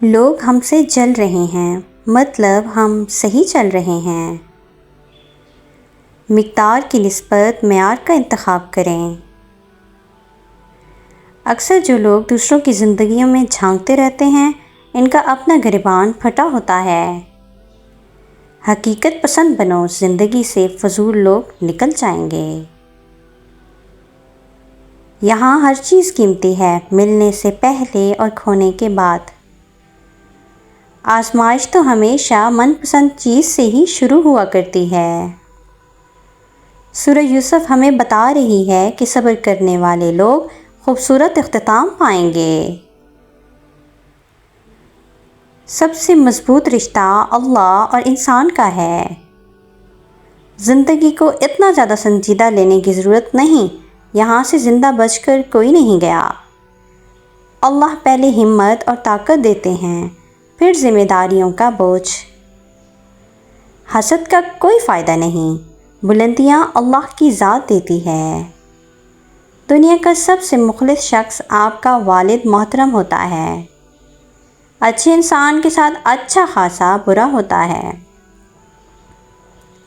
لوگ ہم سے جل رہے ہیں، مطلب ہم صحیح چل رہے ہیں۔ مقدار کی نسبت معیار کا انتخاب کریں۔ اکثر جو لوگ دوسروں کی زندگیوں میں جھانکتے رہتے ہیں، ان کا اپنا گریبان پھٹا ہوتا ہے۔ حقیقت پسند بنو، زندگی سے فضول لوگ نکل جائیں گے۔ یہاں ہر چیز قیمتی ہے، ملنے سے پہلے اور کھونے کے بعد۔ آزمائش تو ہمیشہ من پسند چیز سے ہی شروع ہوا کرتی ہے۔ سورہ یوسف ہمیں بتا رہی ہے کہ صبر کرنے والے لوگ خوبصورت اختتام پائیں گے۔ سب سے مضبوط رشتہ اللہ اور انسان کا ہے۔ زندگی کو اتنا زیادہ سنجیدہ لینے کی ضرورت نہیں، یہاں سے زندہ بچ کر کوئی نہیں گیا۔ اللہ پہلے ہمت اور طاقت دیتے ہیں، پھر ذمہ داریوں کا بوجھ۔ حسد کا کوئی فائدہ نہیں، بلندیاں اللہ کی ذات دیتی ہے۔ دنیا کا سب سے مخلص شخص آپ کا والد محترم ہوتا ہے۔ اچھے انسان کے ساتھ اچھا خاصا برا ہوتا ہے۔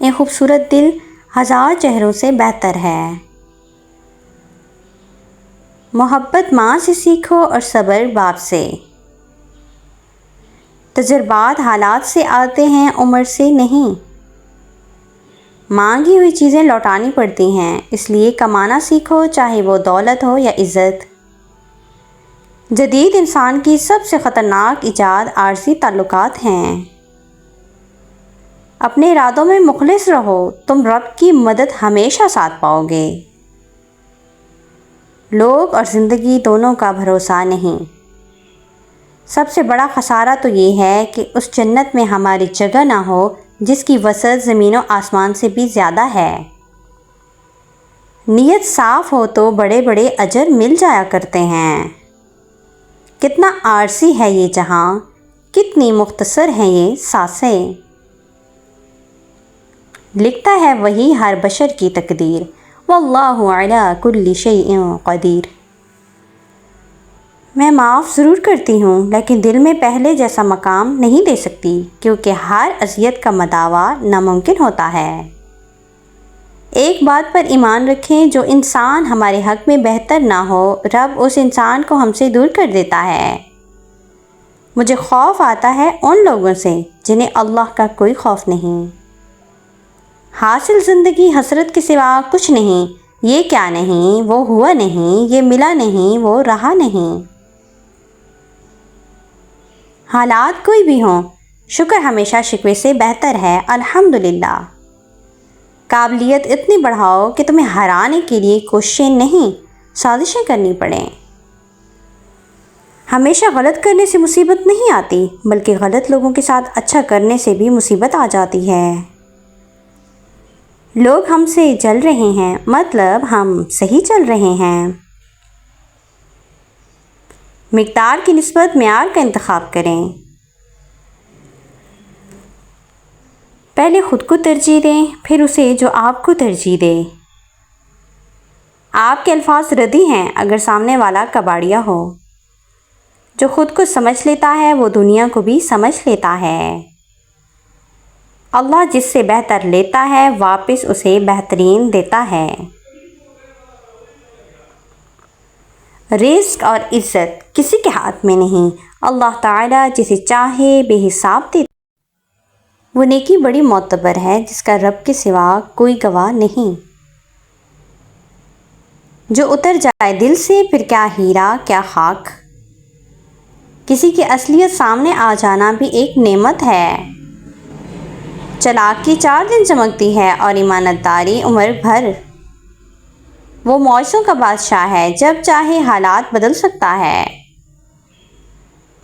ایک خوبصورت دل ہزار چہروں سے بہتر ہے۔ محبت ماں سے سیکھو اور صبر باپ سے۔ تجربات حالات سے آتے ہیں، عمر سے نہیں۔ مانگی ہوئی چیزیں لوٹانی پڑتی ہیں، اس لیے کمانا سیکھو، چاہے وہ دولت ہو یا عزت۔ جدید انسان کی سب سے خطرناک ایجاد عارضی تعلقات ہیں۔ اپنے ارادوں میں مخلص رہو، تم رب کی مدد ہمیشہ ساتھ پاؤ گے۔ لوگ اور زندگی دونوں کا بھروسہ نہیں۔ سب سے بڑا خسارہ تو یہ ہے کہ اس جنت میں ہماری جگہ نہ ہو جس کی وسعت زمین و آسمان سے بھی زیادہ ہے۔ نیت صاف ہو تو بڑے بڑے اجر مل جایا کرتے ہیں۔ کتنا عارضی ہے یہ جہاں، کتنی مختصر ہیں یہ سانسیں۔ لکھتا ہے وہی ہر بشر کی تقدیر، واللہ علی کل شیء قدیر۔ میں معاف ضرور کرتی ہوں، لیکن دل میں پہلے جیسا مقام نہیں دے سکتی، کیونکہ ہر اذیت کا مداوع ناممکن ہوتا ہے۔ ایک بات پر ایمان رکھیں، جو انسان ہمارے حق میں بہتر نہ ہو، رب اس انسان کو ہم سے دور کر دیتا ہے۔ مجھے خوف آتا ہے ان لوگوں سے جنہیں اللہ کا کوئی خوف نہیں۔ حاصل زندگی حسرت کے سوا کچھ نہیں، یہ کیا نہیں، وہ ہوا نہیں، یہ ملا نہیں، وہ رہا نہیں۔ حالات کوئی بھی ہوں، شکر ہمیشہ شکوے سے بہتر ہے، الحمدللہ۔ قابلیت اتنی بڑھاؤ کہ تمہیں ہرانے کے لیے کوششیں نہیں، سازشیں کرنی پڑیں۔ ہمیشہ غلط کرنے سے مصیبت نہیں آتی، بلکہ غلط لوگوں کے ساتھ اچھا کرنے سے بھی مصیبت آ جاتی ہے۔ لوگ ہم سے جل رہے ہیں، مطلب ہم صحیح چل رہے ہیں۔ مقدار کی نسبت معیار کا انتخاب کریں۔ پہلے خود کو ترجیح دیں، پھر اسے جو آپ کو ترجیح دے۔ آپ کے الفاظ ردی ہیں اگر سامنے والا کباڑیا ہو۔ جو خود کو سمجھ لیتا ہے وہ دنیا کو بھی سمجھ لیتا ہے۔ اللہ جس سے بہتر لیتا ہے واپس اسے بہترین دیتا ہے۔ رزق اور عزت کسی کے ہاتھ میں نہیں، اللہ تعالیٰ جسے چاہے بے حساب دیتا ہے۔ وہ نیکی بڑی معتبر ہے جس کا رب کے سوا کوئی گواہ نہیں۔ جو اتر جائے دل سے پھر کیا ہیرا کیا خاک۔ کسی کی اصلیت سامنے آ جانا بھی ایک نعمت ہے۔ چلاکی 4 دن چمکتی ہے اور ایمانداری عمر بھر۔ وہ موجزوں کا بادشاہ ہے، جب چاہے حالات بدل سکتا ہے۔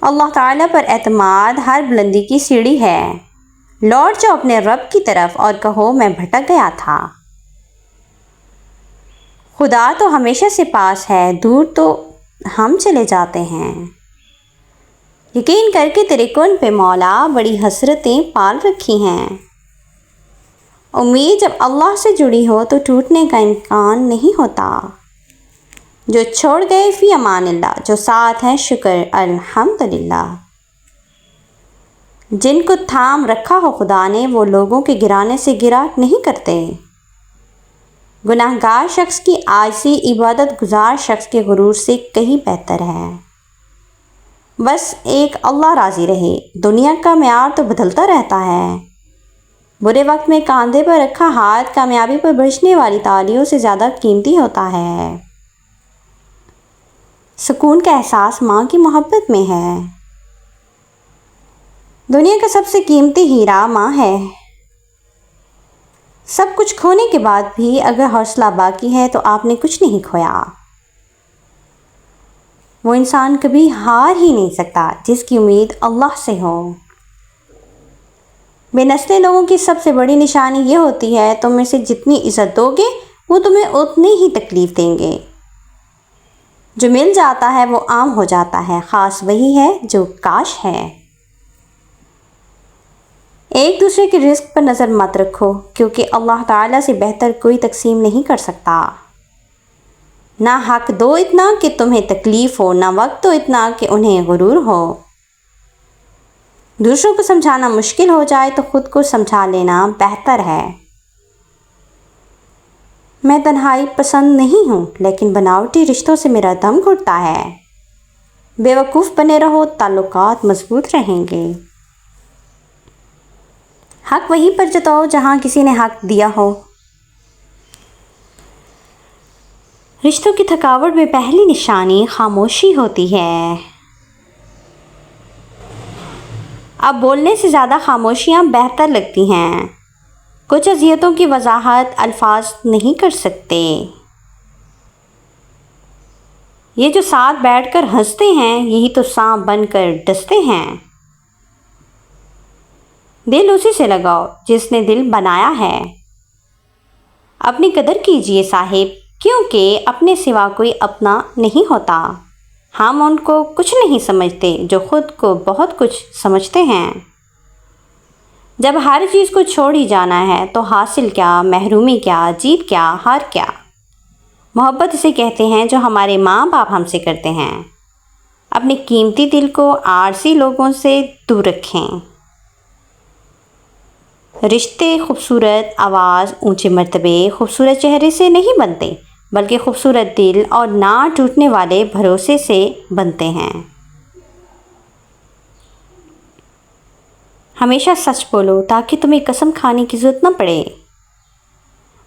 اللہ تعالیٰ پر اعتماد ہر بلندی کی سیڑھی ہے۔ لوٹ جاؤ اپنے رب کی طرف اور کہو میں بھٹک گیا تھا۔ خدا تو ہمیشہ سے پاس ہے، دور تو ہم چلے جاتے ہیں۔ یقین کر کے تیرے کن پہ مولا بڑی حسرتیں پال رکھی ہیں۔ امید جب اللہ سے جڑی ہو تو ٹوٹنے کا امکان نہیں ہوتا۔ جو چھوڑ گئے فی امان اللہ، جو ساتھ ہیں شکر الحمدللہ۔ جن کو تھام رکھا ہو خدا نے وہ لوگوں کے گرانے سے گرا نہیں کرتے۔ گناہ گار شخص کی عاجزی عبادت گزار شخص کے غرور سے کہیں بہتر ہے۔ بس ایک اللہ راضی رہے۔ دنیا کا معیار تو بدلتا رہتا ہے۔ برے وقت میں کاندھے پر رکھا ہاتھ کامیابی پر برسنے والی تالیوں سے زیادہ قیمتی ہوتا ہے۔ سکون کا احساس ماں کی محبت میں ہے۔ دنیا کا سب سے قیمتی ہیرا ماں ہے۔ سب کچھ کھونے کے بعد بھی اگر حوصلہ باقی ہے تو آپ نے کچھ نہیں کھویا۔ وہ انسان کبھی ہار ہی نہیں سکتا جس کی امید اللہ سے ہو۔ بے نسلے لوگوں کی سب سے بڑی نشانی یہ ہوتی ہے تم میں سے جتنی عزت دو گے وہ تمہیں اتنی ہی تکلیف دیں گے۔ جو مل جاتا ہے وہ عام ہو جاتا ہے، خاص وہی ہے جو کاش ہے۔ ایک دوسرے کے رزق پر نظر مت رکھو کیونکہ اللہ تعالیٰ سے بہتر کوئی تقسیم نہیں کر سکتا۔ نہ حق دو اتنا کہ تمہیں تکلیف ہو، نہ وقت دو اتنا کہ انہیں غرور ہو۔ دوسروں کو سمجھانا مشکل ہو جائے تو خود کو سمجھا لینا بہتر ہے۔ میں تنہائی پسند نہیں ہوں لیکن بناوٹی رشتوں سے میرا دم گھٹتا ہے۔ بے وقوف بنے رہو، تعلقات مضبوط رہیں گے۔ حق وہیں پر جتاؤ جہاں کسی نے حق دیا ہو۔ رشتوں کی تھکاوٹ میں پہلی نشانی خاموشی ہوتی ہے۔ اب بولنے سے زیادہ خاموشیاں بہتر لگتی ہیں۔ کچھ اذیتوں کی وضاحت الفاظ نہیں کر سکتے۔ یہ جو ساتھ بیٹھ کر ہنستے ہیں یہی تو سانپ بن کر ڈستے ہیں۔ دل اسی سے لگاؤ جس نے دل بنایا ہے۔ اپنی قدر کیجئے صاحب، کیونکہ اپنے سوا کوئی اپنا نہیں ہوتا۔ ہم ان کو کچھ نہیں سمجھتے جو خود کو بہت کچھ سمجھتے ہیں۔ جب ہر چیز کو چھوڑ ہی جانا ہے تو حاصل کیا، محرومی کیا، جیت کیا، ہار کیا؟ محبت اسے کہتے ہیں جو ہمارے ماں باپ ہم سے کرتے ہیں۔ اپنے قیمتی دل کو عارضی لوگوں سے دور رکھیں۔ رشتے خوبصورت آواز، اونچے مرتبے، خوبصورت چہرے سے نہیں بنتے بلکہ خوبصورت دل اور نہ ٹوٹنے والے بھروسے سے بنتے ہیں۔ ہمیشہ سچ بولو تاکہ تمہیں قسم کھانے کی ضرورت نہ پڑے۔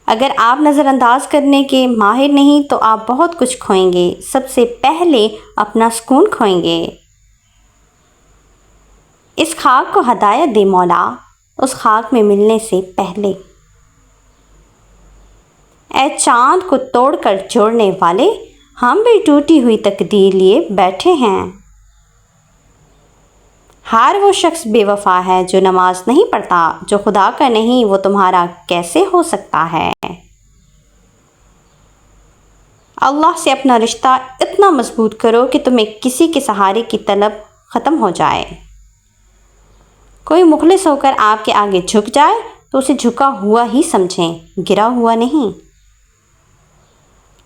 اگر آپ نظر انداز کرنے کے ماہر نہیں تو آپ بہت کچھ کھوئیں گے۔ سب سے پہلے اپنا سکون کھوئیں گے۔ اس خاک کو ہدایت دے مولا، اس خاک میں ملنے سے پہلے۔ اے چاند کو توڑ کر جوڑنے والے، ہم بھی ٹوٹی ہوئی تقدیر لیے بیٹھے ہیں۔ ہر وہ شخص بے وفا ہے جو نماز نہیں پڑھتا، جو خدا کا نہیں وہ تمہارا کیسے ہو سکتا ہے؟ اللہ سے اپنا رشتہ اتنا مضبوط کرو کہ تمہیں کسی کے سہارے کی طلب ختم ہو جائے۔ کوئی مخلص ہو کر آپ کے آگے جھک جائے تو اسے جھکا ہوا ہی سمجھیں، گرا ہوا نہیں۔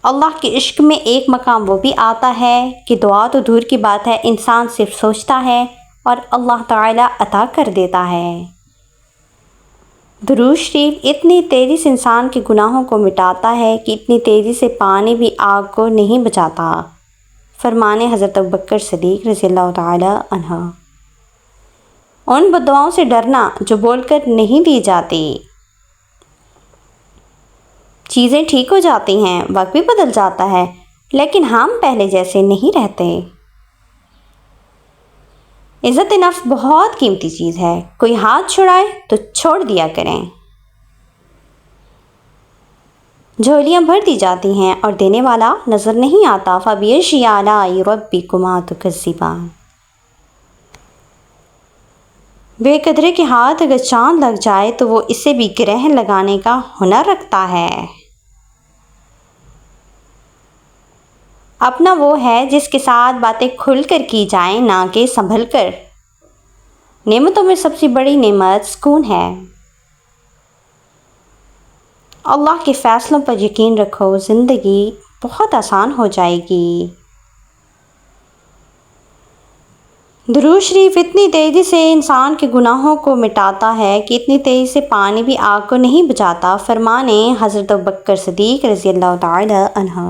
اللہ کے عشق میں ایک مقام وہ بھی آتا ہے کہ دعا تو دور کی بات ہے، انسان صرف سوچتا ہے اور اللہ تعالیٰ عطا کر دیتا ہے۔ درود شریف اتنی تیزی سے انسان کے گناہوں کو مٹاتا ہے کہ اتنی تیزی سے پانی بھی آگ کو نہیں بجھاتا۔ فرمان حضرت ابوبکر صدیق رضی اللہ تعالیٰ عنہ۔ ان بددعاؤں سے ڈرنا جو بول کر نہیں دی جاتی۔ چیزیں ٹھیک ہو جاتی ہیں، وقت بھی بدل جاتا ہے، لیکن ہم پہلے جیسے نہیں رہتے۔ عزت نفس بہت قیمتی چیز ہے، کوئی ہاتھ چھڑائے تو چھوڑ دیا کریں۔ جھولیاں بھر دی جاتی ہیں اور دینے والا نظر نہیں آتا۔ فَبِأَيِّ آلَاءِ رَبِّكُمَا تُكَذِّبَانِ۔ بے قدرے کے ہاتھ اگر چاند لگ جائے تو وہ اسے بھی گرہن لگانے کا ہنر رکھتا ہے۔ اپنا وہ ہے جس کے ساتھ باتیں کھل کر کی جائیں نہ کہ سنبھل کر۔ نعمتوں میں سب سے بڑی نعمت سکون ہے۔ اللہ کے فیصلوں پر یقین رکھو، زندگی بہت آسان ہو جائے گی۔ درود شریف اتنی تیزی سے انسان کے گناہوں کو مٹاتا ہے کہ اتنی تیزی سے پانی بھی آگ کو نہیں بجھاتا۔ فرمان حضرت ابوبکر صدیق رضی اللہ تعالی عنہ۔